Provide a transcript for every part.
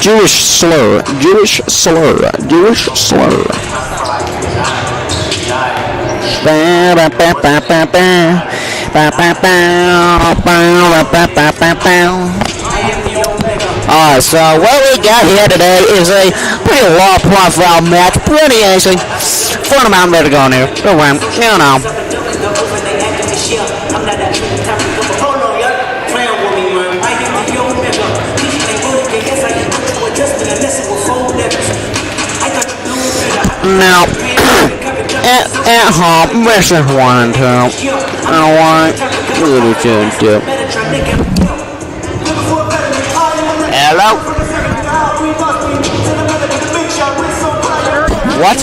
Jewish slur, Jewish slur, Jewish slur. Alright, so what we got here today is a pretty low profile match, pretty easy. Fun amount better going here. Go around, you know. Now, at home, this is 1 and 2. Alright, really good too. Hello? What?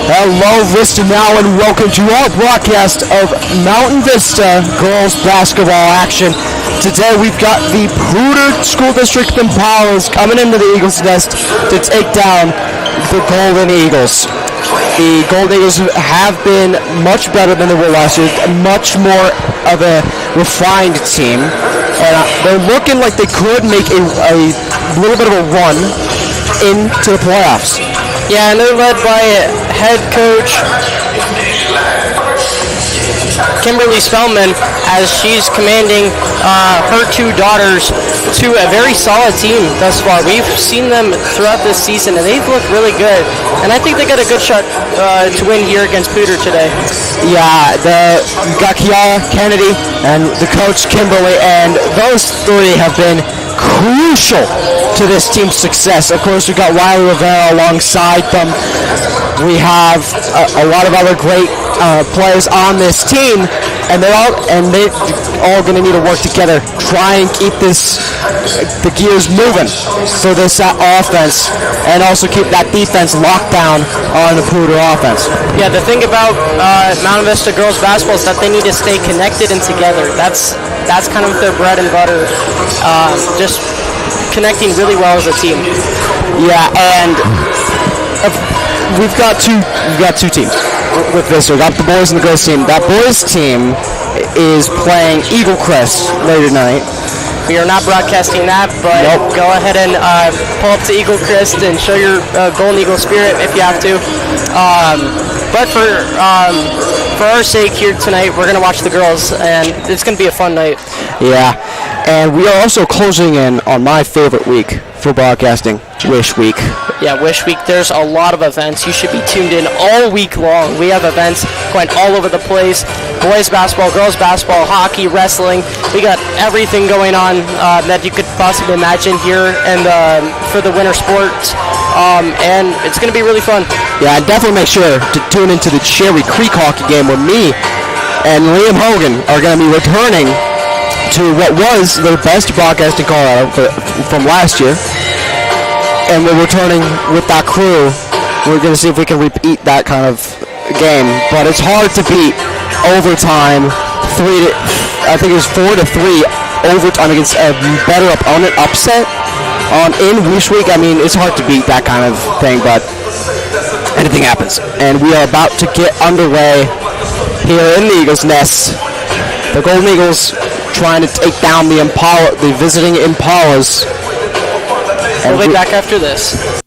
Hello, Vista now, and welcome to our broadcast of Mountain Vista girls basketball action. Today we've got the Poudre School District Impalas coming into the Eagles' Nest to take down the Golden Eagles. The Golden Eagles have been much better than they were last year, much more of a refined team, and they're looking like they could make a little bit of a run into the playoffs. Yeah, and they're led by head coach Kimberly Spellman as she's commanding her two daughters to a very solid team thus far. We've seen them throughout this season, and they've looked really good. And I think they got a good shot to win here against Poudre today. Yeah, you got Kiara Kennedy and the coach Kimberly, and those three have been crucial to this team's success. Of course, we've got Riley Rivera alongside them. We have a lot of other great players on this team, and they're all going to need to work together, try and keep the gears moving for this offense, and also keep that defense locked down on the Poudre offense. Yeah, the thing about Mountain Vista girls basketball is that they need to stay connected and together. That's kind of their bread and butter. Just connecting really well as a team. Yeah, and we've got two teams with this. We've got the boys and the girls team. That boys team is playing Eagle Crest later tonight. We are not broadcasting that, but Go ahead and pull up to Eagle Crest and show your Golden Eagle spirit if you have to. But for our sake here tonight, we're going to watch the girls, and it's going to be a fun night. Yeah, and we are also closing in on my favorite week for broadcasting, Wish Week. Yeah, Wish Week. There's a lot of events. You should be tuned in all week long. We have events going all over the place. Boys basketball, girls basketball, hockey, wrestling. We got everything going on that you could possibly imagine here and for the winter sports. And it's going to be really fun. Yeah, definitely make sure to tune into the Cherry Creek hockey game where me and Liam Hogan are going to be returning to what was their best broadcast in Colorado from last year. And we're returning with that crew. We're going to see if we can repeat that kind of game. But it's hard to beat overtime. I think it was 4-3 overtime against a better opponent upset in Wish Week. I mean, it's hard to beat that kind of thing, but anything happens. And we are about to get underway here in the Eagles' Nest. The Golden Eagles trying to take down the visiting Impalas. We'll be back after this.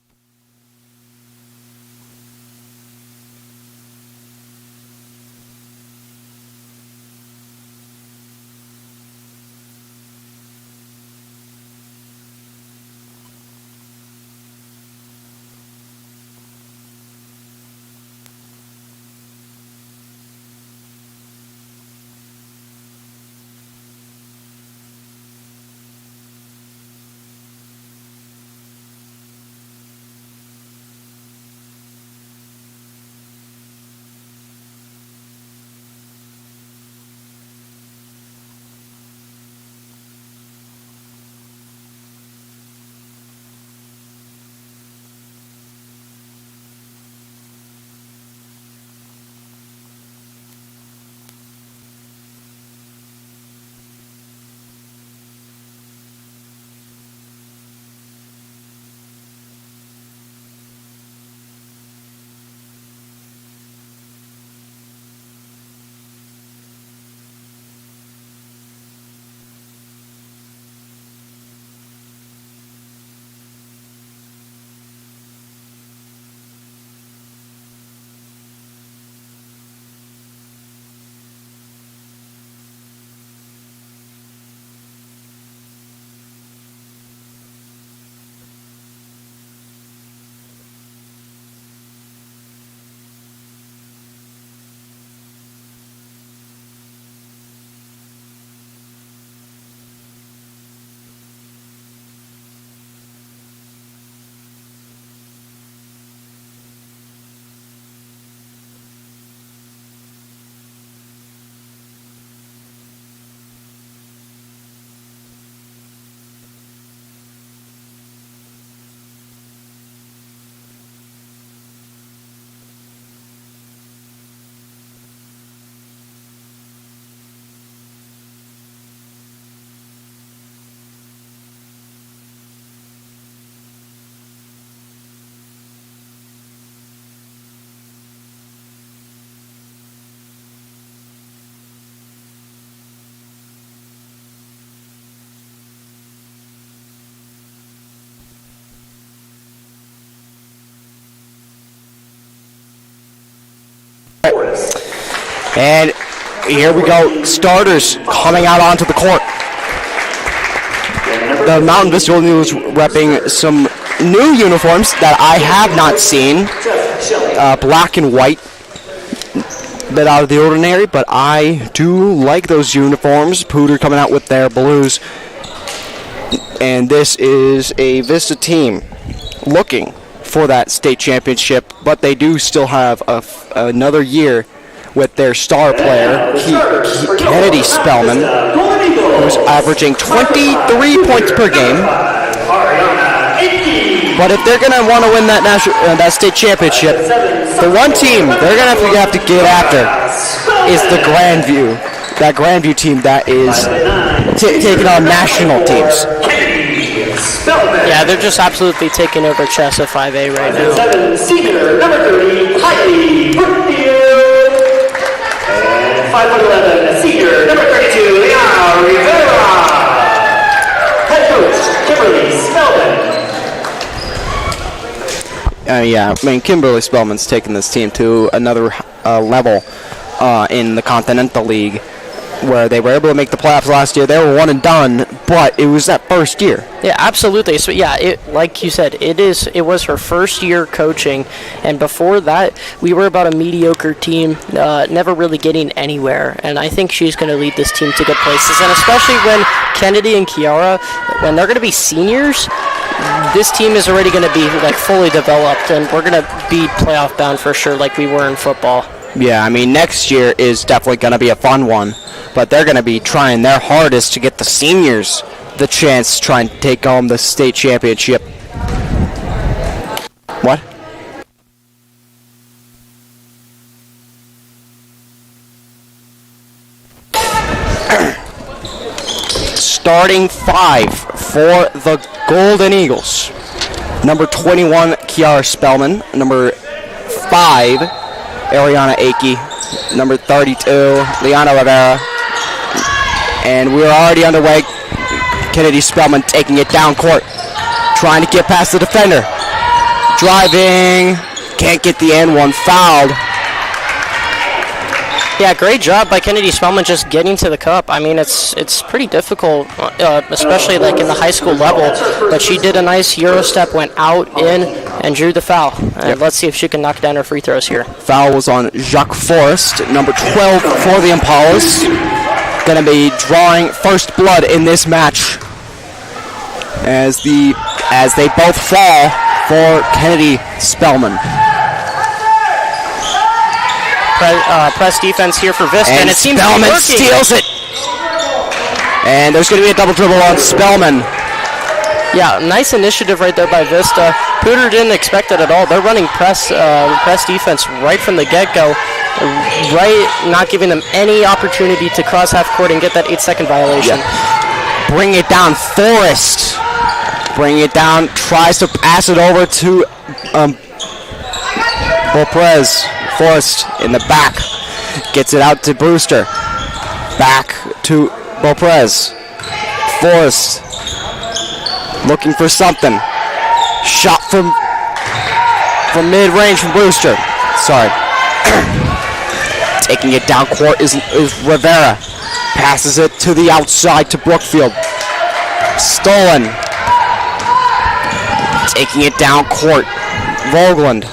And here we go. Starters coming out onto the court. The Mountain Vista Golden Eagles repping some new uniforms that I have not seen. Black and white. Bit out of the ordinary, but I do like those uniforms. Poudre coming out with their blues. And this is a Vista team looking for that state championship, but they do still have another year with their star player, Kennedy Spellman, who's averaging 23 points per game. But if they're going to want to win that that state championship, the one team they're going to have to get after is the Grandview. That Grandview team that is taking on national teams. Yeah, they're just absolutely taking over chess at 5A right now. 7, senior, number 30, Heidi Brookfield. And 5'11", senior, number 32, Leona Rivera. Head coach, Kimberly Spellman. Yeah, I mean, Kimberly Spellman's taken this team to another level in the Continental League, where they were able to make the playoffs last year. They were one and done, but it was that first year. Yeah, absolutely. So yeah, like you said, it was her first year coaching, and before that, we were about a mediocre team, never really getting anywhere. And I think she's going to lead this team to good places, and especially when Kennedy and Kiara, when they're going to be seniors, this team is already going to be like fully developed, and we're going to be playoff bound for sure, like we were in football. Yeah, I mean, next year is definitely going to be a fun one, but they're going to be trying their hardest to get the seniors the chance to try and take home the state championship. What? Starting 5 for the Golden Eagles. Number 21, Kiara Spellman. Number 5, Ariana Akey. Number 32, Leona Rivera. And we're already underway. Kennedy Spellman taking it down court. Trying to get past the defender. Driving. Can't get the end one. Fouled. Yeah, great job by Kennedy Spellman just getting to the cup. I mean, it's pretty difficult, especially like in the high school level. But she did a nice Euro step, went out, in, and drew the foul. And let's see if she can knock down her free throws here. Foul was on Jacques Forrest, number 12 for the Impalas. Going to be drawing first blood in this match as they both fall for Kennedy Spellman. Press defense here for Vista, and it seems Spellman to be working. Steals it. And there's going to be a double dribble on Spellman. Yeah, nice initiative right there by Vista. Poudre didn't expect it at all. They're running press defense right from the get-go, right, not giving them any opportunity to cross half court and get that 8-second violation. Yeah. Bring it down, Forrest. Bring it down, tries to pass it over to Beauprez. Forrest in the back, gets it out to Brewster. Back to Beauprez. Forrest looking for something. Shot from mid-range from Brewster. Sorry. Taking it down court is Rivera. Passes it to the outside to Brookfield. Stolen. Taking it down court. Vogland.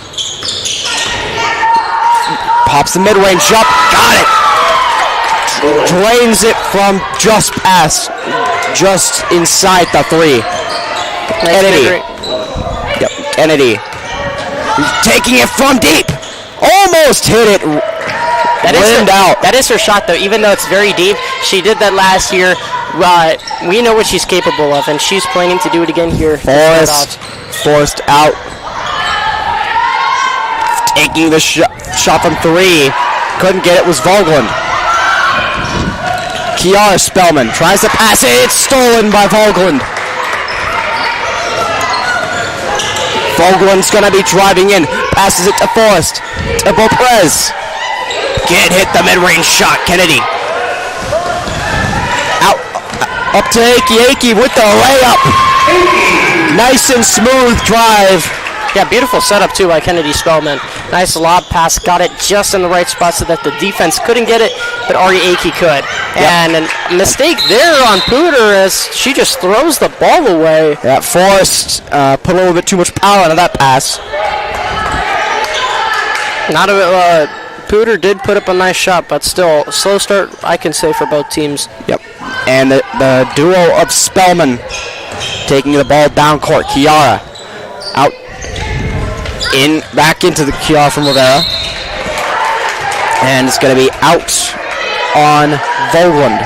Pops the mid-range up. Got it. Drains it from just inside the 3. Kennedy. Yep, Kennedy. Taking it from deep. Almost hit it. That is her shot, though. Even though it's very deep, she did that last year. We know what she's capable of, and she's planning to do it again here. Forced out. Taking the shot from 3. Couldn't get it, was Vogland. Kiara Spellman tries to pass it. It's stolen by Vogland. Vogland's going to be driving in. Passes it to Forrest. To Beauprez. Can't hit the mid-range shot. Kennedy. Out. Up to Akey with the layup. Nice and smooth drive. Yeah, beautiful setup, too, by Kennedy Spellman. Nice lob pass, got it just in the right spot so that the defense couldn't get it, but Ari Aki could. And a mistake there on Poudre as she just throws the ball away. Yeah, Forrest put a little bit too much power into that pass. Poudre did put up a nice shot, but still, slow start, I can say, for both teams. Yep. And the duo of Spellman taking the ball down court. Kiara out. Back into the Kiara from Rivera. And it's going to be out on Vogland.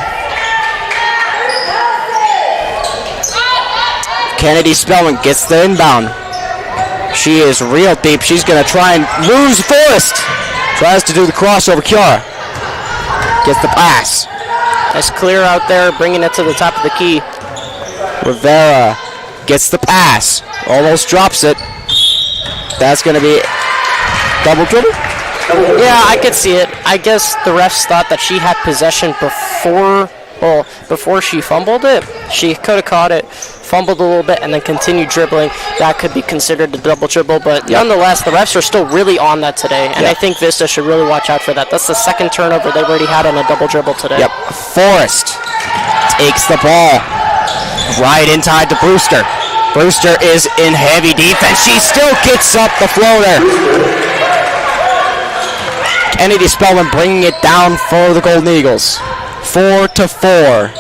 Kennedy Spellman gets the inbound. She is real deep. She's going to try and lose Forrest. Tries to do the crossover. Kiara gets the pass. Nice clear out there, bringing it to the top of the key. Rivera gets the pass. Almost drops it. That's going to be double dribble? Yeah, I could see it. I guess the refs thought that she had possession before she fumbled it. She could have caught it, fumbled a little bit, and then continued dribbling. That could be considered a double dribble, but nonetheless, the refs are still really on that today, and I think Vista should really watch out for that. That's the second turnover they've already had on a double dribble today. Yep. Forrest takes the ball right inside to Brewster. Brewster is in heavy defense. She still gets up the floater. Kennedy Spellman bringing it down for the Golden Eagles. 4-4.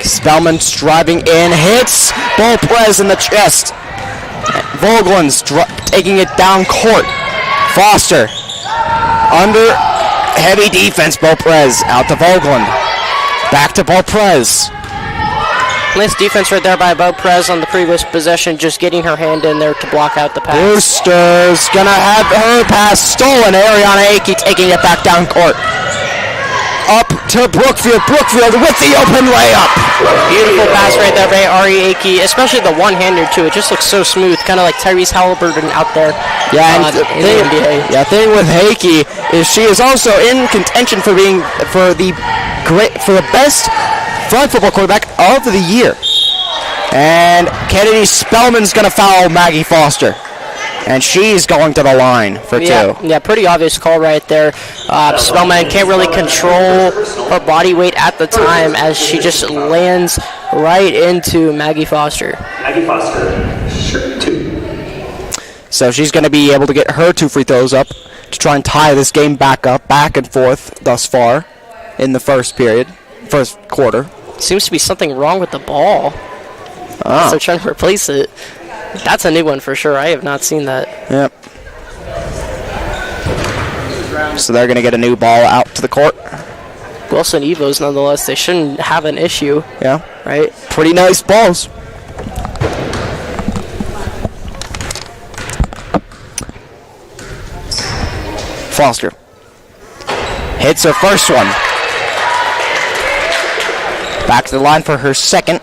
Spellman's driving in, hits Beauprez in the chest. Vogeland's taking it down court. Foster under heavy defense. Beauprez out to Vogeland. Back to Beauprez. Nice defense right there by Beauprez on the previous possession, just getting her hand in there to block out the pass. Brewster's gonna have her pass stolen. Ariana Aki taking it back down court. Up to Brookfield. Brookfield with the open layup. Beautiful pass right there by Ari Aki, especially the one-hander too. It just looks so smooth, kind of like Tyrese Halliburton out there. Yeah, and in the NBA. Yeah, thing with Aki is she is also in contention for the best flag football quarterback of the year. And Kennedy Spellman's going to foul Maggie Foster. And she's going to the line for two. Yeah, pretty obvious call right there. Spellman can't really control her body weight at the time as she just lands right into Maggie Foster. Maggie Foster, 2. So she's going to be able to get her 2 free throws up to try and tie this game back up, back and forth thus far in the first quarter. Seems to be something wrong with the ball. Oh. So they're trying to replace it. That's a new one for sure. I have not seen that. Yep. So they're going to get a new ball out to the court. Wilson Evos, nonetheless, they shouldn't have an issue. Yeah. Right? Pretty nice balls. Foster hits her first one. Back to the line for her second.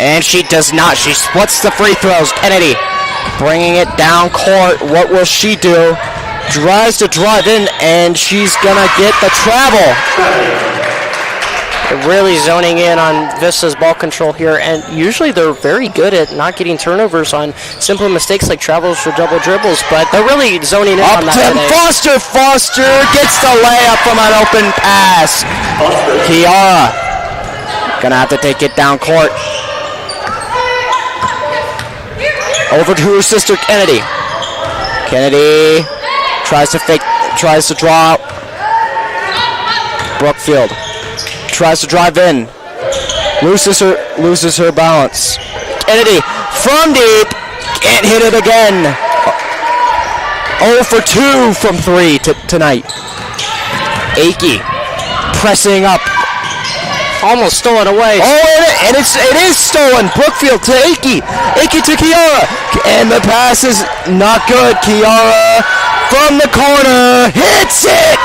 And she does not. She splits the free throws. Kennedy bringing it down court. What will she do? Tries to drive in, and she's going to get the travel. They're really zoning in on Vista's ball control here, and usually they're very good at not getting turnovers on simple mistakes like travels or double dribbles, but they're really zoning in Up on that to today. Foster. Foster gets the layup from an open pass. Kiara going to have to take it down court. Over to her sister Kennedy. Kennedy tries to draw out. Brookfield tries to drive in. Loses her balance. Kennedy from deep. Can't hit it again. 0 for 2 from 3 tonight. Aki pressing up. Almost stolen away. Oh, and it is stolen. Brookfield to Aki. Aki to Kiara. And the pass is not good. Kiara from the corner hits it.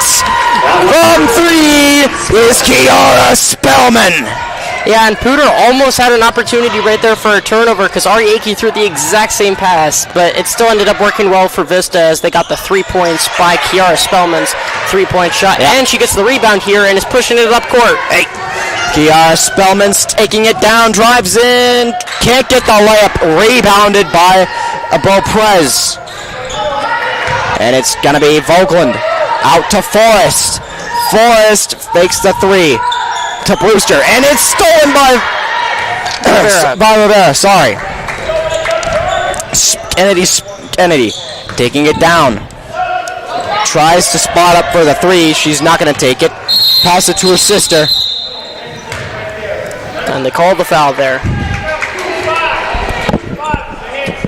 From 3 is Kiara Spellman. Yeah, and Poudre almost had an opportunity right there for a turnover because Ariake threw the exact same pass, but it still ended up working well for Vista as they got the 3 points by Kiara Spellman's 3-point shot. Yeah. And she gets the rebound here and is pushing it up court. Hey, Kiara Spellman's taking it down, drives in, can't get the layup, rebounded by Beauprez. And it's going to be Vogeland out to Forrest. Forrest fakes the 3 to Brewster, and it's stolen by Rivera. Sorry. Kennedy taking it down. Tries to spot up for the 3. She's not going to take it. Pass it to her sister. And they call the foul there.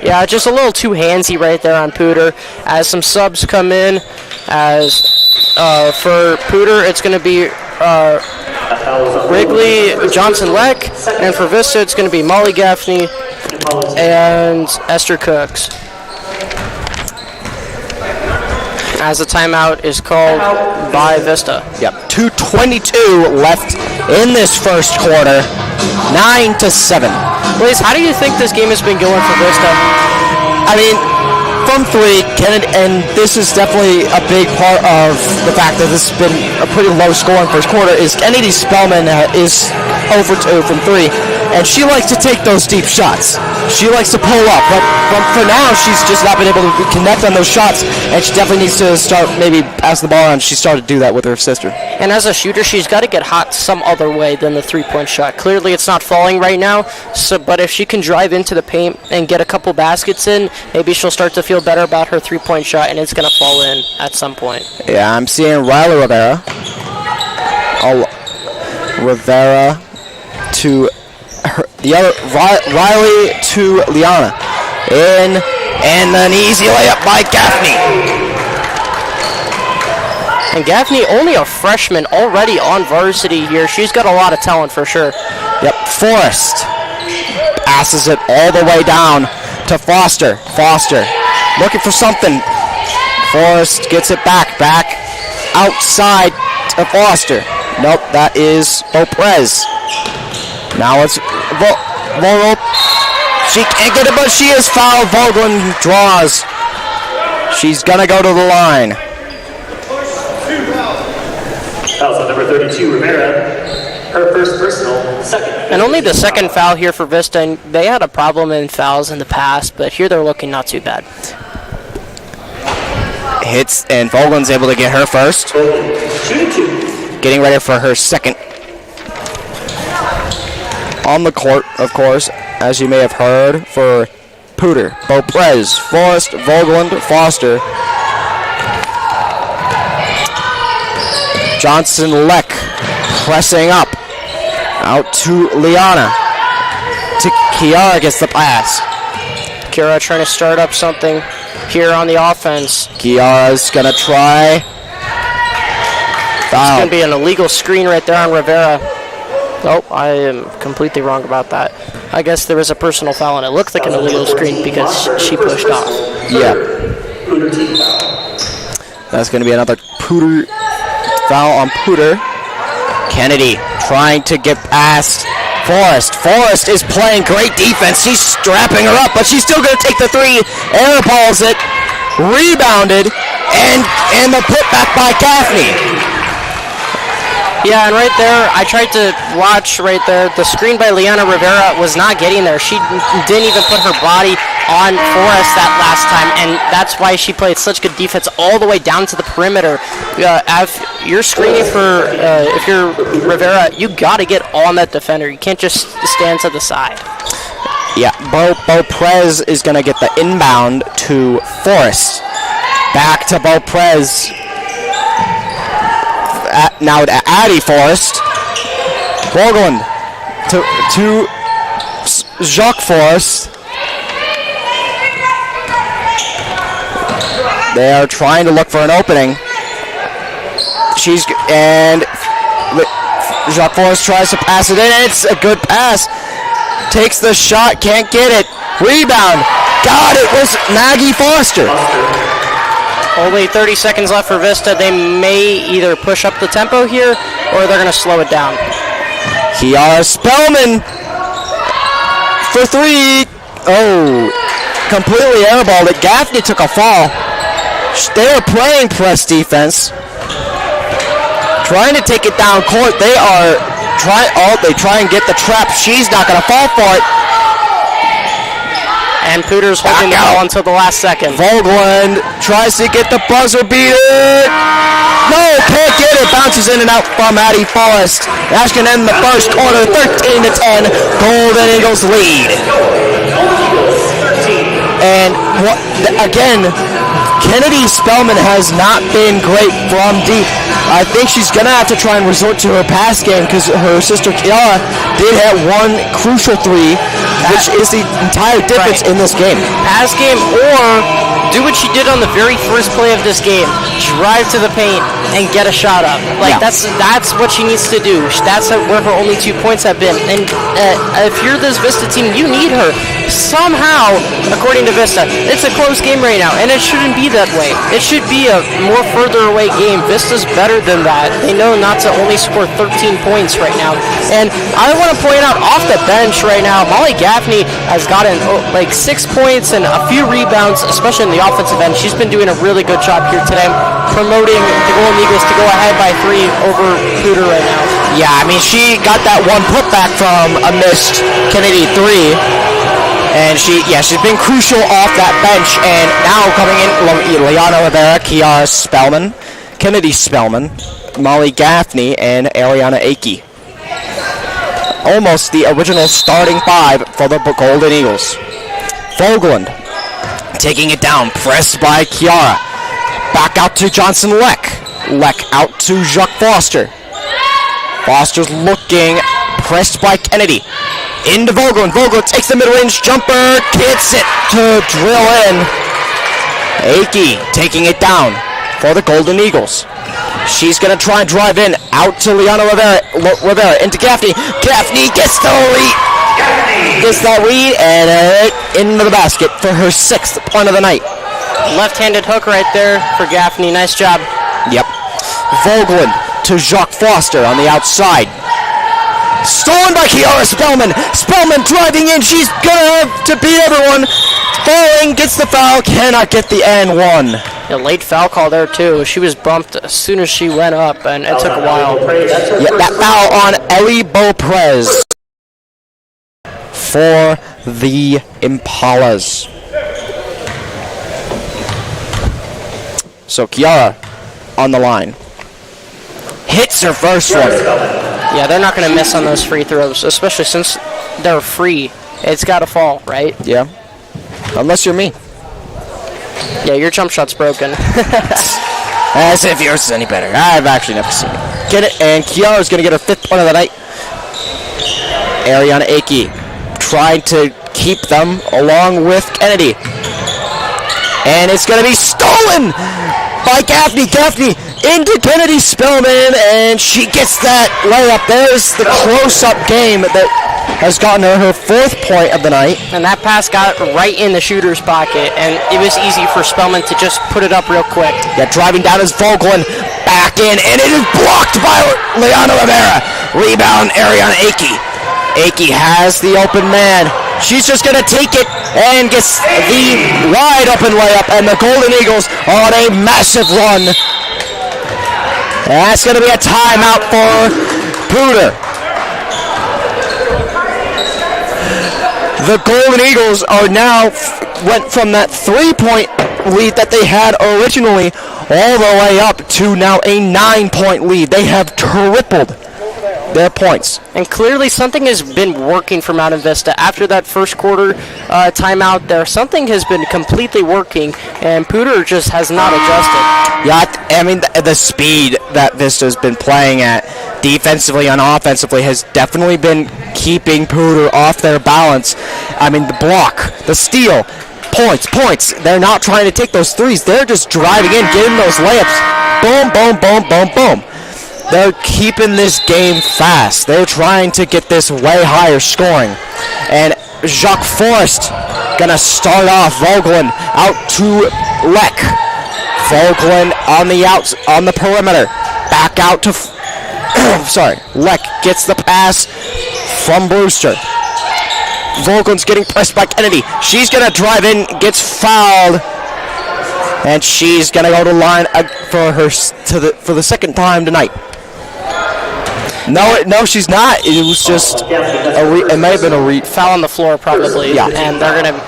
Yeah, just a little too handsy right there on Poudre as some subs come in. As for Poudre, it's going to be Wrigley, Johnson-Leck, and for Vista, it's going to be Molly Gaffney and Esther Cooks. As the timeout is called by Vista. Yep, 2:22 left in this first quarter, 9-7. Blaze, how do you think this game has been going for Vista? I mean, from 3, Kennedy, and this is definitely a big part of the fact that this has been a pretty low scoring first quarter, is Kennedy Spellman is 0 for 2 from 3, and she likes to take those deep shots. She likes to pull up, but for now, she's just not been able to connect on those shots, and she definitely needs to start maybe pass the ball, and she started to do that with her sister. And as a shooter, she's got to get hot some other way than the 3-point shot. Clearly, it's not falling right now, but if she can drive into the paint and get a couple baskets in, maybe she'll start to feel better about her 3-point shot, and it's going to fall in at some point. Yeah, I'm seeing Riley Rivera. Rivera to the other, Riley to Liana. In, and an easy layup by Gaffney. And Gaffney, only a freshman, already on varsity here. She's got a lot of talent for sure. Yep, Forrest passes it all the way down to Foster. Foster looking for something. Forrest gets it back outside to Foster. Nope, that is Beauprez. Now it's Vogel. She can't get it, but she is fouled. Vogeland draws. She's going to go to the line. Fouls on number 32, Rivera. Her first personal, second. And only the second foul here for Vista. And they had a problem in fouls in the past, but here they're looking not too bad. Hits, and Vogeland's able to get her first. Getting ready for her second. On the court, of course, as you may have heard, for Poudre, Beauprez, Forrest, Vogeland, Foster, Johnson-Leck pressing up. Out to Liana. To Kiara gets the pass. Kiara trying to start up something here on the offense. Kiara's going to try. Foul. It's going to be an illegal screen right there on Rivera. Oh, I am completely wrong about that. I guess there was a personal foul, and it looked like an illegal screen because she pushed off. Yeah. That's going to be another Poudre foul on Poudre. Kennedy trying to get past Forrest. Forrest is playing great defense. She's strapping her up, but she's still going to take the 3. Airballs it. Rebounded. And the putback by Gaffney. Yeah, and right there, I tried to watch right there. The screen by Liana Rivera was not getting there. She didn't even put her body on Forrest that last time, and that's why she played such good defense all the way down to the perimeter. If you're screening for, if you're Rivera, you got to get on that defender. You can't just stand to the side. Yeah, Beauprez is going to get the inbound to Forrest. Back to Beauprez. Now to Addie Forrest. Vogeland to Jacques Forrest. They are trying to look for an opening. Jacques Forrest tries to pass it in. It's a good pass. Takes the shot, can't get it. Rebound. God, it was Maggie Foster. Only 30 seconds left for Vista. They may either push up the tempo here or they're going to slow it down. Kiara Spellman for 3. Oh, completely airballed it. Gaffney took a fall. They are playing press defense, trying to take it down court. They try and get the trap. She's not going to fall for it. And Poudre's holding the ball until the last second. Vogeland tries to get the buzzer beater. No, can't get it. Bounces in and out from Addie Forrest. That's going to end the first quarter, 13-10. Golden Eagles lead. And again, Kennedy Spellman has not been great from deep. I think she's going to have to try and resort to her pass game because her sister Kiara did have one crucial 3, which is the entire difference in this game. Pass game, or do what she did on the very first play of this game. Drive to the paint and get a shot up. That's what she needs to do. That's where her only 2 points have been. And if you're this Vista team, you need her. Somehow, according to Vista, it's a close game right now, and it shouldn't be that way. It should be a more further away game. Vista's better than that. They know not to only score 13 points right now. And I want to point out off the bench right now, Molly Gaffney has gotten 6 points and a few rebounds, especially in the offensive end. She's been doing a really good job here today, promoting the Golden Eagles to go ahead by 3 over Poudre right now. Yeah, I mean, she got that one putback from a missed Kennedy 3. And she's been crucial off that bench. And now coming in, Liana Rivera, Kiara Spellman, Kennedy Spellman, Molly Gaffney, and Ariana Akey. Almost the original starting 5 for the Golden Eagles. Vogeland taking it down, pressed by Kiara. Back out to Johnson Leck. Leck out to Jacques Foster. Foster's looking, pressed by Kennedy. Into Vogeland. Vogeland takes the mid-range jumper, gets it to drill in. Akey taking it down for the Golden Eagles. She's going to try and drive in. Out to Liana Rivera. Into Gaffney. Gaffney gets the lead. Gets that lead and into the basket for her 6th point of the night. Left-handed hook right there for Gaffney. Nice job. Yep. Vogeland to Jacques Foster on the outside. Stolen by Kiara Spellman. Spellman driving in. She's going to have to beat everyone. Falling, gets the foul, cannot get the and 1. A late foul call there, too. She was bumped as soon as she went up, and it took a while. Yeah, that foul on Ellie Beauprez for the Impalas. So Kiara on the line. Hits her first one. Yeah, they're not going to miss on those free throws, especially since they're free. It's got to fall, right? Yeah. Unless you're me. Yeah, your jump shot's broken. As if yours is any better. I've actually never seen it. Get it, and Kiara's going to get her 5th point of the night. Ariana Akey trying to keep them along with Kennedy. And it's going to be stolen by Gaffney. Gaffney into Kennedy Spellman, and she gets that layup. There's the close-up game that has gotten her 4th point of the night. And that pass got right in the shooter's pocket, and it was easy for Spellman to just put it up real quick. Yeah, driving down is Vogeland, back in, and it is blocked by Liana Rivera. Rebound, Ariana Akey. Akey has the open man. She's just going to take it and gets the wide open layup, and the Golden Eagles on a massive run. That's going to be a timeout for Poudre. The Golden Eagles are now went from that 3-point lead that they had originally all the way up to now a 9-point lead. They have tripled their points. And clearly something has been working for Mountain Vista. After that first quarter timeout there, something has been completely working, and Poudre just has not adjusted. Yeah, I mean, the speed that Vista's been playing at defensively and offensively has definitely been keeping Poudre off their balance. I mean, the block, the steal, points. They're not trying to take those threes. They're just driving in, getting those layups. Boom, boom, boom, boom, boom. They're keeping this game fast. They're trying to get this way higher scoring. And Jacques Forrest gonna start off. Vogeland out to Leck. Vogeland on the perimeter. Back out to Leck gets the pass from Brewster. Vogel's getting pressed by Kennedy. She's going to drive in, gets fouled. And she's going to go to line for the second time tonight. No, she's not. It was just it may have been a foul on the floor probably. Yeah. And they're going to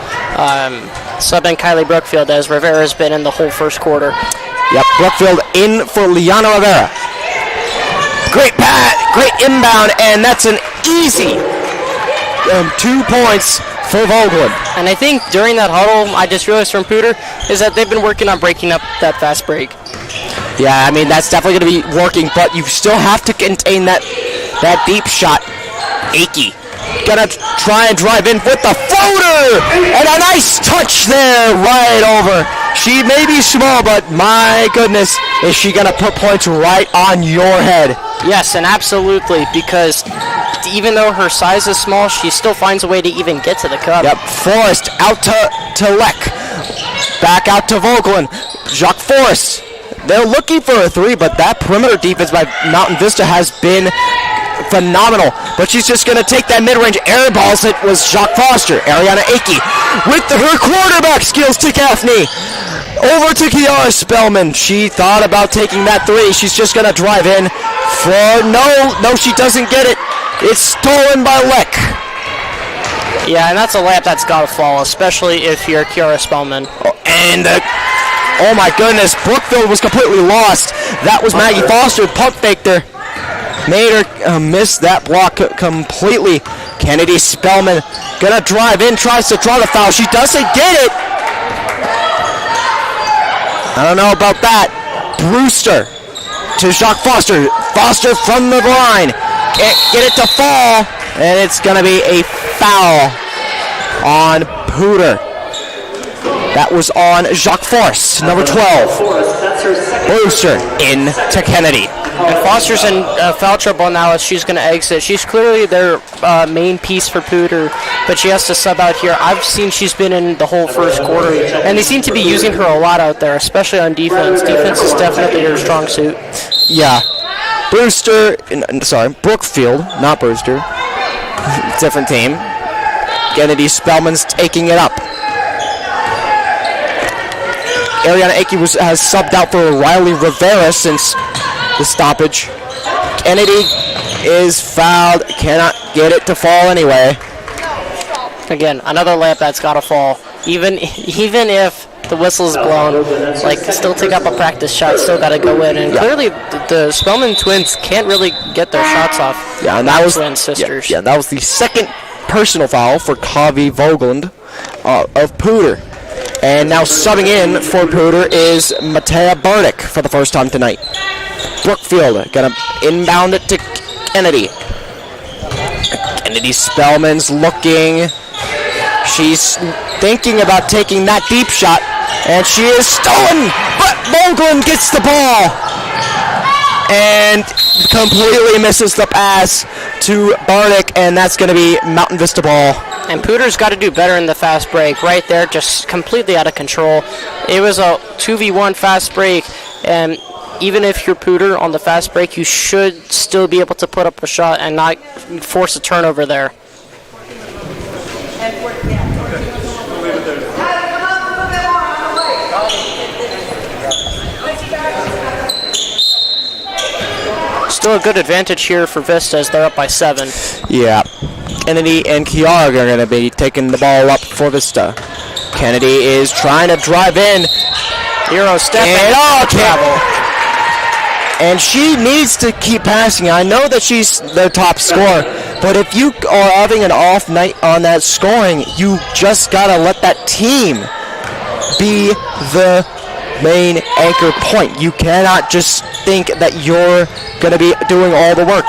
sub in Kylie Brookfield as Rivera's been in the whole first quarter. Yep, Brookfield in for Liana Rivera. Great great inbound, and that's an easy 2 points for Vogelin. And I think during that huddle, I just realized from Poudre is that they've been working on breaking up that fast break. Yeah, I mean, that's definitely going to be working, but you still have to contain that deep shot. Akey gonna try and drive in with the floater, and a nice touch there right over. She may be small, but my goodness, is she gonna put points right on your head? Yes, and absolutely, because even though her size is small, she still finds a way to even get to the cup. Yep, Forrest out to Leck. Back out to Vogelin. Jacques Forrest. They're looking for a three, but that perimeter defense by Mountain Vista has been phenomenal. But she's just going to take that mid-range air balls. It was Jacques Foster. Ariana Akey with her quarterback skills to Gaffney. Over to Kiara Spellman. She thought about taking that three. She's just going to drive in for no, she doesn't get it. It's stolen by Leck. Yeah, and that's a layup that's got to fall, especially if you're Kiara Spellman. Oh my goodness, Brookfield was completely lost. That was Maggie Foster, pump faked her. Made her miss that block completely. Kennedy Spellman gonna drive in, tries to draw the foul. She doesn't get it. I don't know about that. Brewster to Jacques Foster. Foster from the line. Can't get it to fall. And it's gonna be a foul on Poudre. That was on Jacques Forrest, number 12. Brewster in to Kennedy. And Foster's in foul trouble now as she's going to exit. She's clearly their main piece for Poudre, but she has to sub out here. I've seen she's been in the whole first quarter, and they seem to be using her a lot out there, especially on defense. Defense is definitely her strong suit. Yeah. Brookfield, not Brewster. Different team. Kennedy Spellman's taking it up. Ariana Akey has subbed out for Riley Rivera since the stoppage. Kennedy is fouled, cannot get it to fall anyway. Again, another layup that's got to fall. Even if the whistle's blown, still take up a practice shot, still got to go in. And clearly, the Spellman twins can't really get their shots off. Yeah, and that was twin sisters. Yeah, that was the second personal foul for Kavi Vogeland of Poudre. And now subbing in for Poudre is Matea Burdick for the first time tonight. Brookfield gonna inbound it to Kennedy. Kennedy Spellman's looking. She's thinking about taking that deep shot, and she is stolen. But Vogelin gets the ball and completely misses the pass to Burdick, and that's gonna be Mountain Vista ball. And Poudre's got to do better in the fast break. Right there, just completely out of control. It was a 2v1 fast break, and even if you're Poudre on the fast break, you should still be able to put up a shot and not force a turnover there. Still a good advantage here for Vista as they're up by 7. Yeah. Kennedy and Kiara are going to be taking the ball up for Vista. Kennedy is trying to drive in. Euro step and travel. And she needs to keep passing. I know that she's their top scorer, but if you are having an off night on that scoring, you just got to let that team be the main anchor point. You cannot just think that you're going to be doing all the work,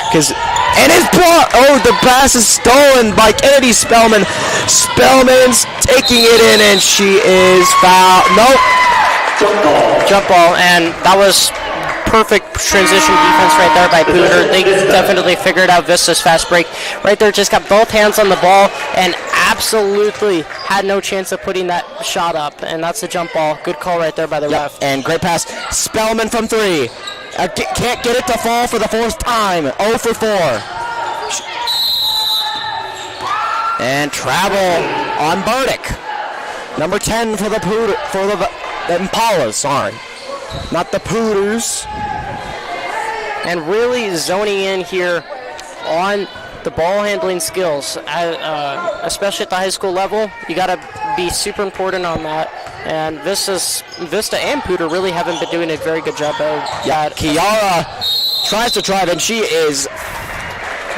and it's blocked. Oh, the pass is stolen by Kennedy Spellman. Spellman's taking it in, and she is fouled. Nope. Jump ball, and that was perfect transition defense right there by Poudre. They definitely figured out Vista's fast break. Right there, just got both hands on the ball, and absolutely had no chance of putting that shot up, and that's a jump ball. Good call right there by the ref. And great pass. Spellman from 3. Can't get it to fall for the fourth time. 0 for 4. And travel on Burdick. Number 10 for the Impalas, sorry. Not the Poudres. And really zoning in here on the ball handling skills, especially at the high school level. You got to be super important on that. And Vista and Poudre really haven't been doing a very good job of that. Kiara tries to drive, and she is...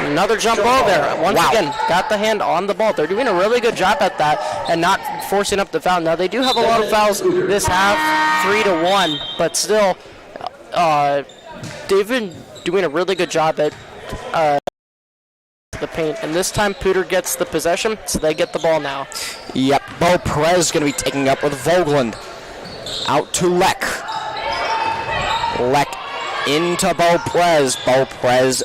Another jump ball there. Once again, got the hand on the ball. They're doing a really good job at that and not forcing up the foul. Now, they do have a lot of fouls this half, 3-1, but still, they've been doing a really good job at the paint. And this time, Poudre gets the possession, so they get the ball now. Yep, Bo Perez is going to be taking up with Vogland. Out to Leck. Leck into Bo Perez. Bo Perez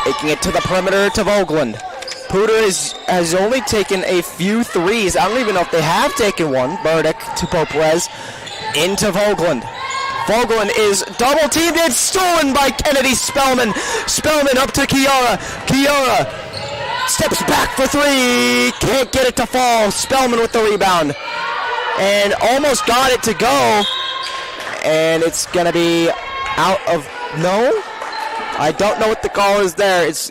taking it to the perimeter to Vogland. Poudre has only taken a few threes. I don't even know if they have taken one. Burdick to Bo Perez. Into Vogland. Vogland is double teamed and stolen by Kennedy Spellman. Spellman up to Kiara. Kiara steps back for three. Can't get it to fall. Spellman with the rebound. And almost got it to go. And it's going to be out of... No? I don't know what the call is there. It's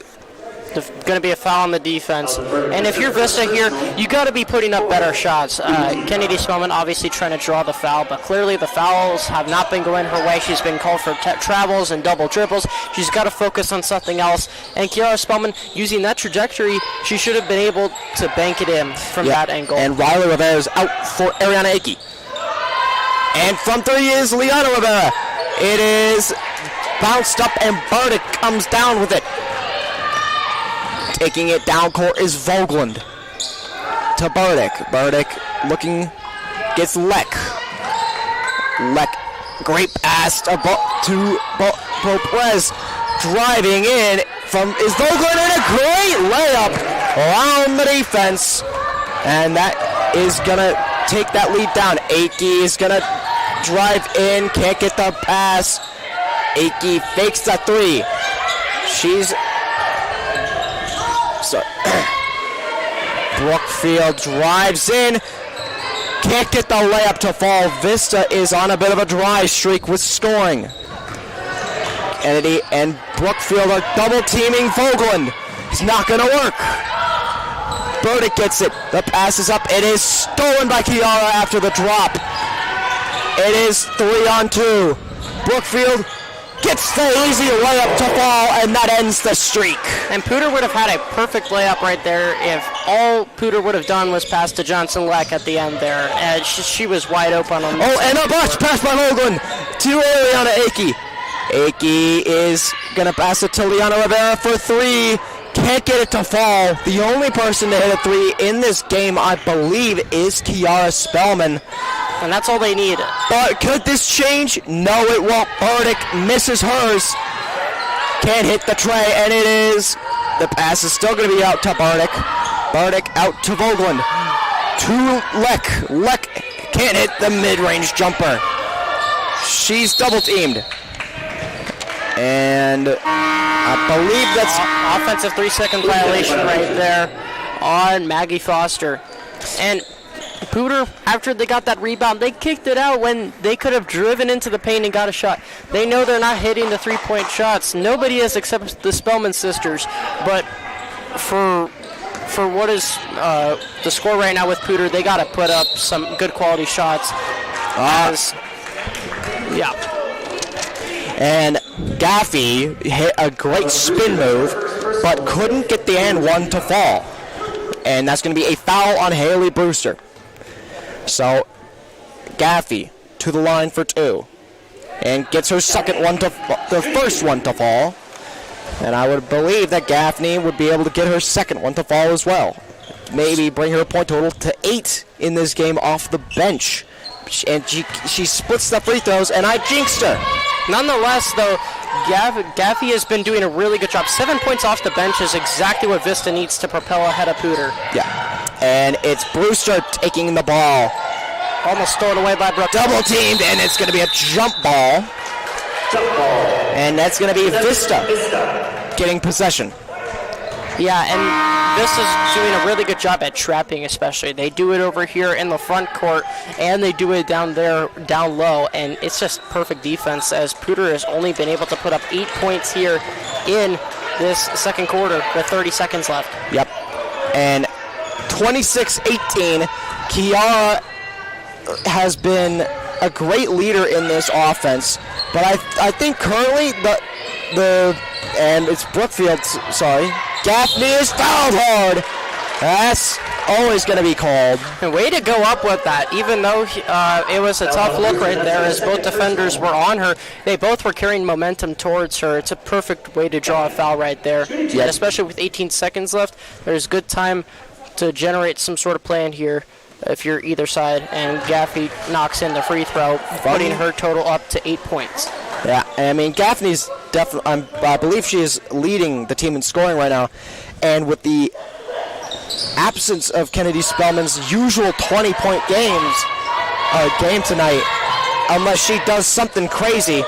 going to be a foul on the defense. And if you're Vista here, you got to be putting up better shots. Kennedy Spellman obviously trying to draw the foul, but clearly the fouls have not been going her way. She's been called for travels and double dribbles. She's got to focus on something else. And Kiara Spellman, using that trajectory, she should have been able to bank it in from that angle. And Riley Rivera is out for Ariana Aki. And from three is Liana Rivera. It is bounced up, and Burdick comes down with it. Taking it down court is Vogland to Burdick. Burdick looking, gets Leck. Leck, great pass to Bo Perez. Driving in from is Vogland, and a great layup around the defense. And that is going to take that lead down. Aki is going to drive in, can't get the pass. Aki fakes the three. She's... So, Brookfield drives in. Can't get the layup to fall. Vista is on a bit of a dry streak with scoring. Kennedy and Brookfield are double teaming Vogland. It's not going to work. Burdick gets it. The pass is up. It is stolen by Kiara after the drop. It is 3-on-2. Brookfield gets the easy layup to fall, and that ends the streak. And Poudre would have had a perfect layup right there if all Poudre would have done was pass to Johnson Leck at the end there. And she was wide open on Oh, and a botch pass by Vogland to Liana Aki. Aki is going to pass it to Liana Rivera for three. Can't get it to fall. The only person to hit a three in this game, I believe, is Kiara Spellman. And that's all they need. But could this change? No, it won't. Burdick misses hers. Can't hit the tray, and it is. The pass is still going to be out to Burdick. Burdick out to Vogland. To Leck. Leck can't hit the mid-range jumper. She's double-teamed. And I believe that's... Offensive 3-second violation right there on Maggie Foster. And Poudre, after they got that rebound, they kicked it out when they could have driven into the paint and got a shot. They know they're not hitting the three-point shots. Nobody is except the Spellman sisters. But for what is the score right now with Poudre, they got to put up some good quality shots. Yeah. And Gaffey hit a great spin move, but couldn't get the and one to fall. And that's going to be a foul on Haley Brewster. So, Gaffey to the line for two. And gets her the first one to fall. And I would believe that Gaffney would be able to get her second one to fall as well. Maybe bring her point total to 8 in this game off the bench. And she splits the free throws, and I jinxed her. Nonetheless, though, Gaffey has been doing a really good job. 7 points off the bench is exactly what Vista needs to propel ahead of Poudre. Yeah. And it's Brewster taking the ball. Almost stolen away by Brooke. Double teamed, and it's going to be a jump ball. And that's going to be Vista getting possession. Yeah, and this is doing a really good job at trapping, especially. They do it over here in the front court, and they do it down there, down low, and it's just perfect defense, as Poudre has only been able to put up 8 points here in this second quarter with 30 seconds left. Yep. And 26-18, Kiara has been a great leader in this offense, but I think currently and it's Brookfield, sorry, Gaffney is fouled hard. That's always going to be called. And way to go up with that, even though it was a tough look right there as both defenders were on her. They both were carrying momentum towards her. It's a perfect way to draw a foul right there. And especially with 18 seconds left, there's good time to generate some sort of plan here if you're either side. And Gaffney knocks in the free throw, putting her total up to 8 points. Yeah, I mean, Gaffney's definitely, I believe she is leading the team in scoring right now. And with the absence of Kennedy Spellman's usual 20-point game tonight, unless she does something crazy.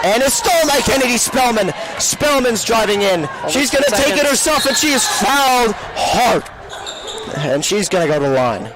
And it's stolen by Kennedy Spellman. Spellman's driving in. She's going to take it herself, and she is fouled hard. And she's going to go to the line.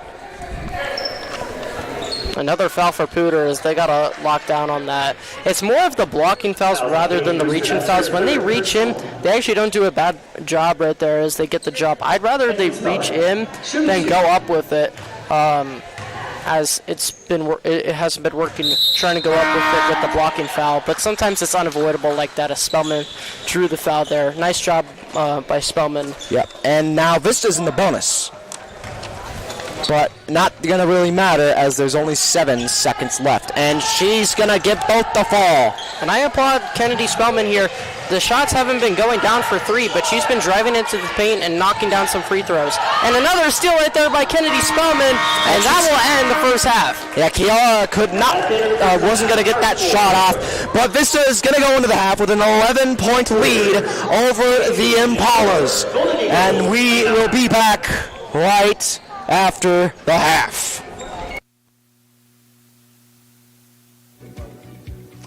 Another foul for Poudre as they got to lock down on that. It's more of the blocking fouls rather than the reaching fouls. When they reach in, they actually don't do a bad job right there as they get the job. I'd rather they reach in than go up with it, as it hasn't been working trying to go up with it with the blocking foul. But sometimes it's unavoidable like that as Spellman drew the foul there. Nice job by Spellman. Yep, and now Vista's in the bonus. But not going to really matter as there's only 7 seconds left. And she's going to get both the fall. And I applaud Kennedy Spellman here. The shots haven't been going down for 3, but she's been driving into the paint and knocking down some free throws. And another steal right there by Kennedy Spellman, and that will end the first half. Yeah, Kiara wasn't going to get that shot off. But Vista is going to go into the half with an 11-point lead over the Impalas. And we will be back right after the half.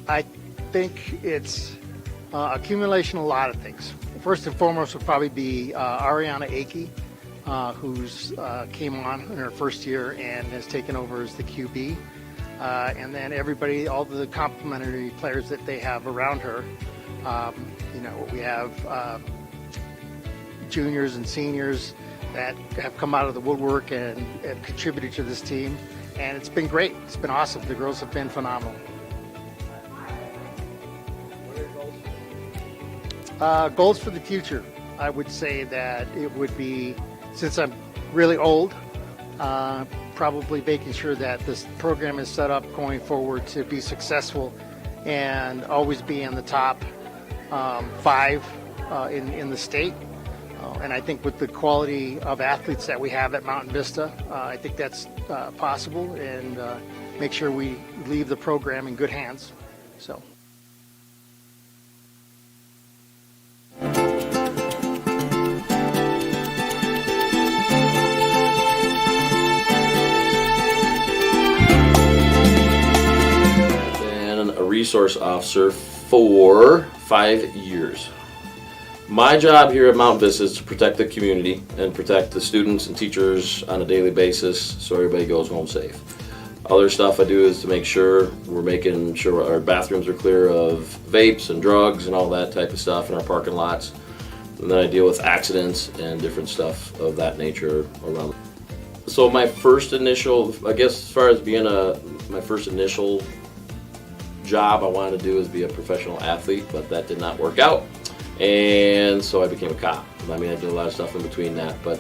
I think it's accumulation of a lot of things. First and foremost would probably be Ariana Akey, who's came on in her first year and has taken over as the QB. And then everybody, all the complementary players that they have around her. We have juniors and seniors that have come out of the woodwork and contributed to this team, and it's been great. It's been awesome. The girls have been phenomenal. Goals for the future, I would say that it would be, since I'm really old, probably making sure that this program is set up going forward to be successful and always be in the top 5 in the state. And I think with the quality of athletes that we have at Mountain Vista, I think that's possible, and make sure we leave the program in good hands. So. And a resource officer for 5 years. My job here at Mount Vista is to protect the community and protect the students and teachers on a daily basis so everybody goes home safe. Other stuff I do is to make sure we're making sure our bathrooms are clear of vapes and drugs and all that type of stuff in our parking lots. And then I deal with accidents and different stuff of that nature around. So my first initial, I guess as far as being my first initial job I wanted to do is be a professional athlete, but that did not work out. And so I became a cop. I mean, I did a lot of stuff in between that, but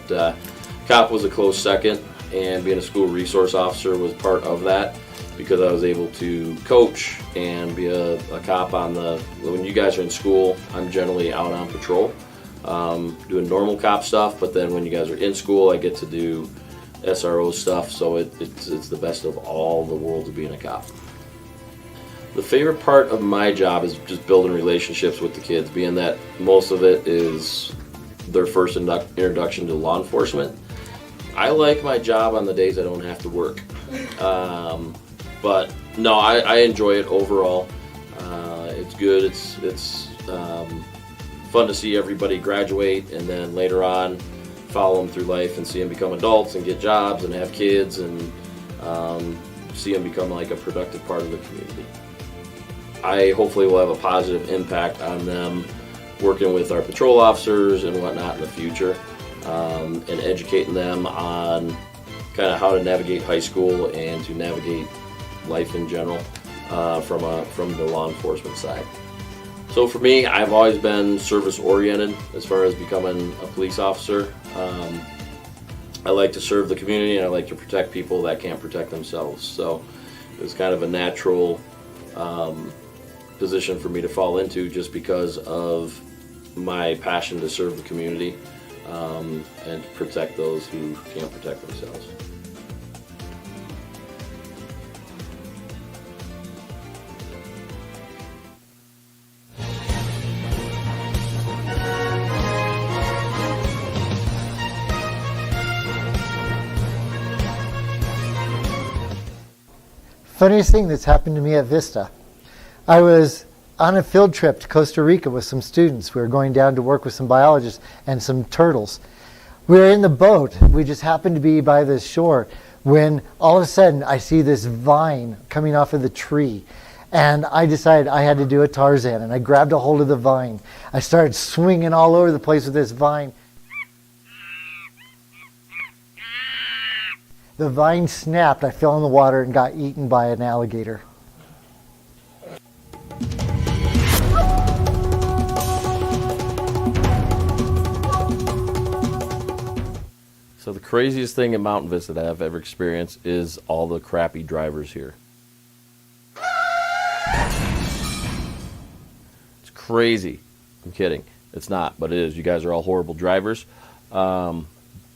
cop was a close second, and being a school resource officer was part of that because I was able to coach and be a cop when you guys are in school, I'm generally out on patrol doing normal cop stuff, but then when you guys are in school, I get to do SRO stuff, so it's the best of all the worlds of being a cop. The favorite part of my job is just building relationships with the kids, being that most of it is their first introduction to law enforcement. I like my job on the days I don't have to work. But no, I enjoy it overall. It's good. It's fun to see everybody graduate and then later on follow them through life and see them become adults and get jobs and have kids and see them become like a productive part of the community. I hopefully will have a positive impact on them working with our patrol officers and whatnot in the future, and educating them on kind of how to navigate high school and to navigate life in general from the law enforcement side. So for me, I've always been service oriented as far as becoming a police officer. I like to serve the community and I like to protect people that can't protect themselves. So it was kind of a natural position for me to fall into just because of my passion to serve the community and to protect those who can't protect themselves. Funniest thing that's happened to me at Vista. I was on a field trip to Costa Rica with some students. We were going down to work with some biologists and some turtles. We were in the boat. We just happened to be by the shore when all of a sudden I see this vine coming off of the tree. And I decided I had to do a Tarzan, and I grabbed a hold of the vine. I started swinging all over the place with this vine. The vine snapped, I fell in the water and got eaten by an alligator. So the craziest thing in Mountain Vista that I've ever experienced is all the crappy drivers here. It's crazy. I'm kidding. It's not, but it is. You guys are all horrible drivers.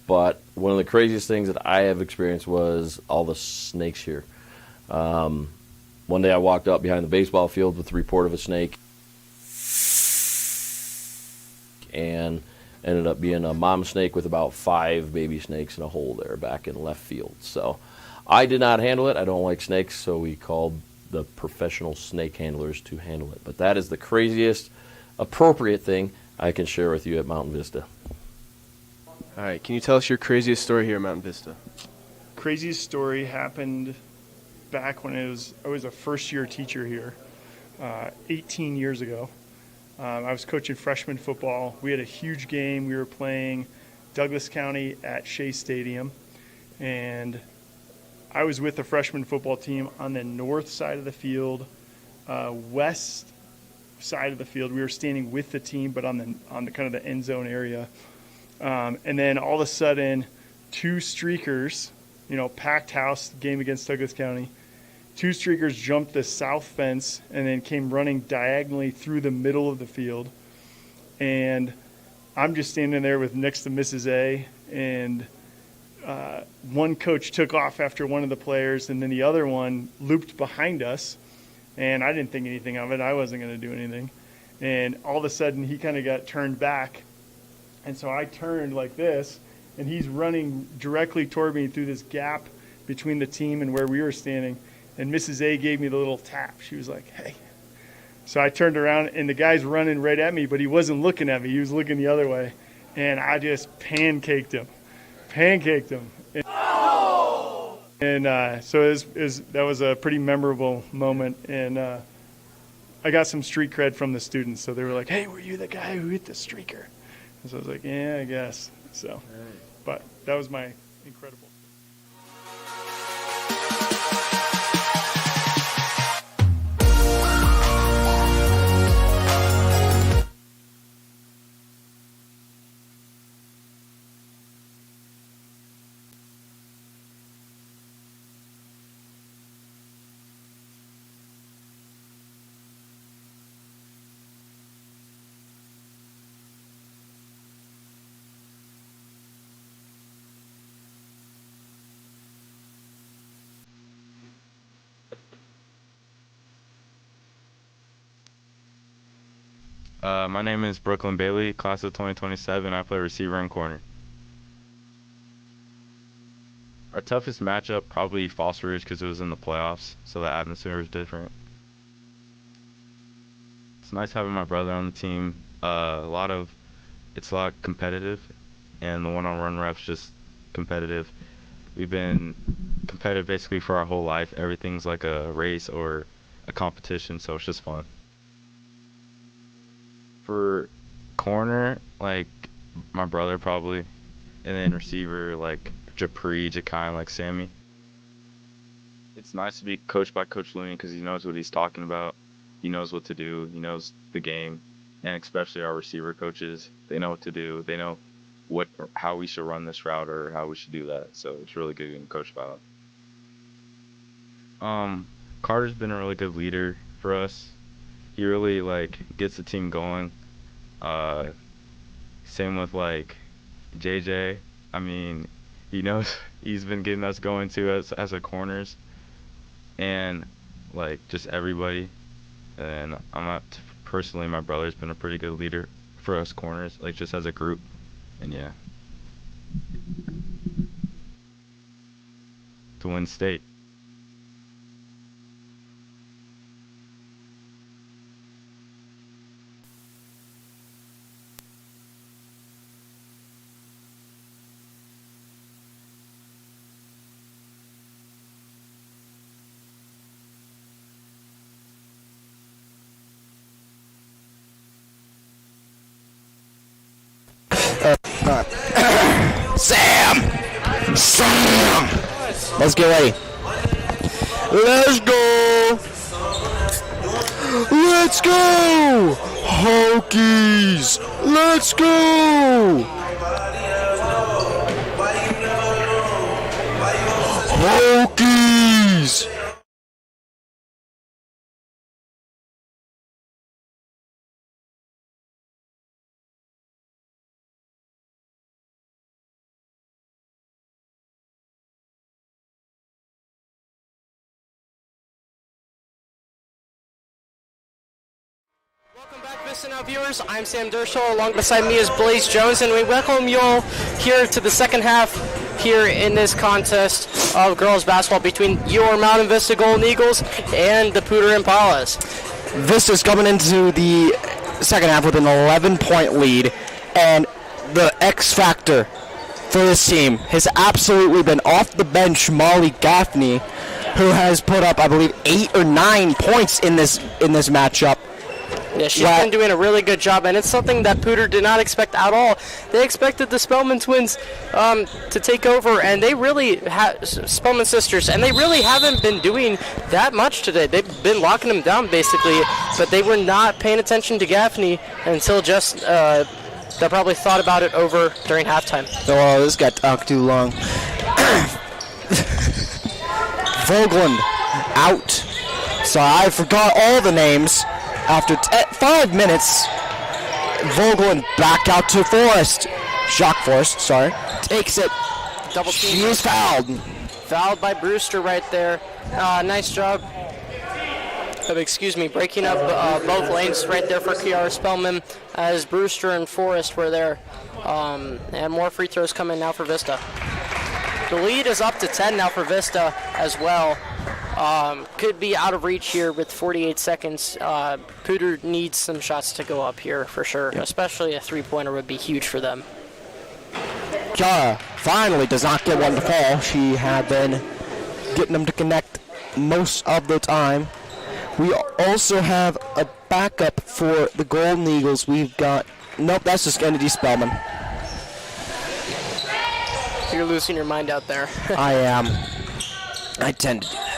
But one of the craziest things that I have experienced was all the snakes here. One day I walked up behind the baseball field with the report of a snake and ended up being a mom snake with about 5 baby snakes in a hole there back in left field. So I did not handle it. I don't like snakes, so we called the professional snake handlers to handle it. But that is the craziest appropriate thing I can share with you at Mountain Vista. All right, can you tell us your craziest story here at Mountain Vista? Craziest story happened back when I was a first-year teacher here, 18 years ago. I was coaching freshman football. We had a huge game. We were playing Douglas County at Shea Stadium, and I was with the freshman football team on the north side of the field, west side of the field. We were standing with the team, but on the kind of the end zone area. And then all of a sudden, 2 streakers, packed house, game against Douglas County. 2 streakers jumped the south fence and then came running diagonally through the middle of the field. And I'm just standing there next to Mrs. A, and one coach took off after one of the players, and then the other one looped behind us. And I didn't think anything of it. I wasn't going to do anything. And all of a sudden, he kind of got turned back. And so I turned like this, and he's running directly toward me through this gap between the team and where we were standing. And Mrs. A gave me the little tap. She was like, hey. So I turned around, and the guy's running right at me, but he wasn't looking at me. He was looking the other way. And I just pancaked him. And so that was a pretty memorable moment. And I got some street cred from the students. So they were like, hey, were you the guy who hit the streaker? And so I was like, yeah, I guess. So, but that was my incredible. My name is Brooklyn Bailey, class of 2027. I play receiver and corner. Our toughest matchup, probably Falls Ridge, because it was in the playoffs, so the atmosphere was different. It's nice having my brother on the team. It's a lot competitive, and the one-on-one reps just competitive. We've been competitive basically for our whole life. Everything's like a race or a competition, so it's just fun. For corner, like my brother probably, and then receiver like Japri, Jakai, like Sammy. It's nice to be coached by Coach Looney because he knows what he's talking about. He knows what to do. He knows the game, and especially our receiver coaches, they know what to do. They know how we should run this route or how we should do that. So it's really good getting coached by them. Carter's been a really good leader for us. He really like gets the team going. Same with like JJ. I mean, he knows he's been getting us going too as a corners, and like just everybody. And I'm not personally. My brother's been a pretty good leader for us corners, like just as a group. And yeah, to win state. Sam! Let's get ready. Let's go! Let's go! Hokies! Let's go! Hokies! Welcome back, Vista Now viewers. I'm Sam Dershall. Along beside me is Blaze Jones, and we welcome you all here to the second half here in this contest of girls basketball between your Mountain Vista Golden Eagles and the Poudre Impalas. Vista's coming into the second half with an 11-point lead, and the X factor for this team has absolutely been off the bench Molly Gaffney, who has put up, I believe, 8 or 9 points in this matchup. Yeah, she's been doing a really good job, and it's something that Poudre did not expect at all. They expected the Spellman twins to take over, and they really Spellman sisters, and they really haven't been doing that much today. They've been locking them down basically, but they were not paying attention to Gaffney until just they probably thought about it over during halftime. Oh, this got talked too long. Vogland out. So I forgot all the names. After 5 minutes, Vogland back out to Forrest. Jacques Forrest, sorry. Takes it. Double team. She is fouled. Fouled by Brewster right there. Nice job of, breaking up both lanes right there for Kiara Spellman as Brewster and Forrest were there. And more free throws coming now for Vista. The lead is up to 10 now for Vista as well. Could be out of reach here with 48 seconds. Poudre needs some shots to go up here for sure, especially a three-pointer would be huge for them. Kiara finally does not get one to fall. She had been getting them to connect most of the time. We also have a backup for the Golden Eagles. We've got, nope, that's just Kennedy Spellman. You're losing your mind out there. I am. I tend to do that.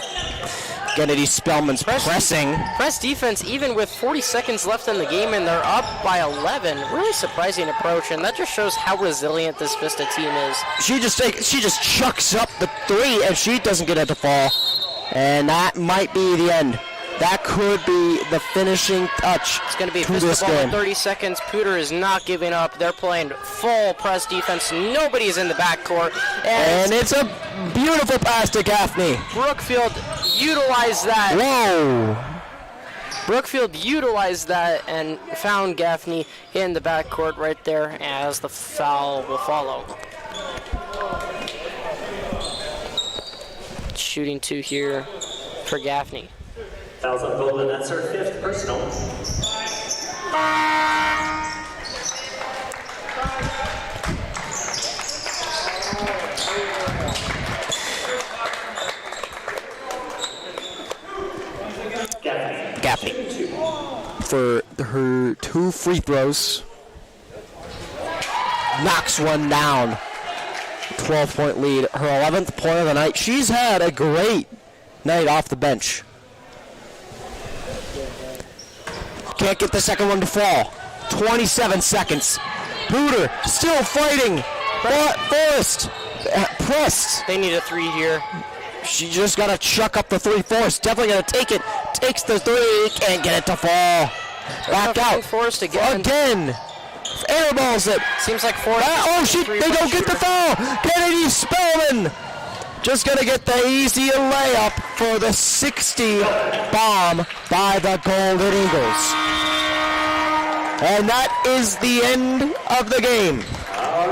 Kennedy Spellman's pressing. Press defense even with 40 seconds left in the game, and they're up by 11. Really surprising approach, and that just shows how resilient this Vista team is. She just chucks up the three, and she doesn't get it to fall. And that might be the end. That could be the finishing touch. It's going to be a Vista ball in 30 seconds. Poudre is not giving up. They're playing full press defense. Nobody's in the backcourt. And it's a beautiful pass to Gaffney. Brookfield utilized that. Whoa. Brookfield utilized that and found Gaffney in the backcourt right there as the foul will follow. Shooting two here for Gaffney. Fouls on Vogland, that's her 5th personal. Gaffney. For her 2 free throws. Knocks one down. 12-point lead. Her 11th point of the night. She's had a great night off the bench. Can't get the second one to fall. 27 seconds. Poudre still fighting. Forrest pressed. They need a 3 here. She just got to chuck up the 3. Forrest definitely going to take it. Takes the 3. Can't get it to fall. Back out. Forrest again. Airballs it. Seems like Forrest. They don't get the foul. Kennedy Spellman just going to get the easy layup for the 60 bomb by the Golden Eagles. And that is the end of the game.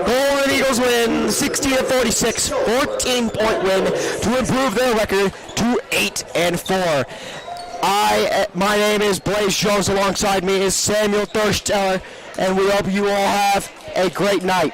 Golden Eagles win 60-46, 14-point win to improve their record to 8-4. My name is Blaze Jones. Alongside me is Samuel Thursteller, and we hope you all have a great night.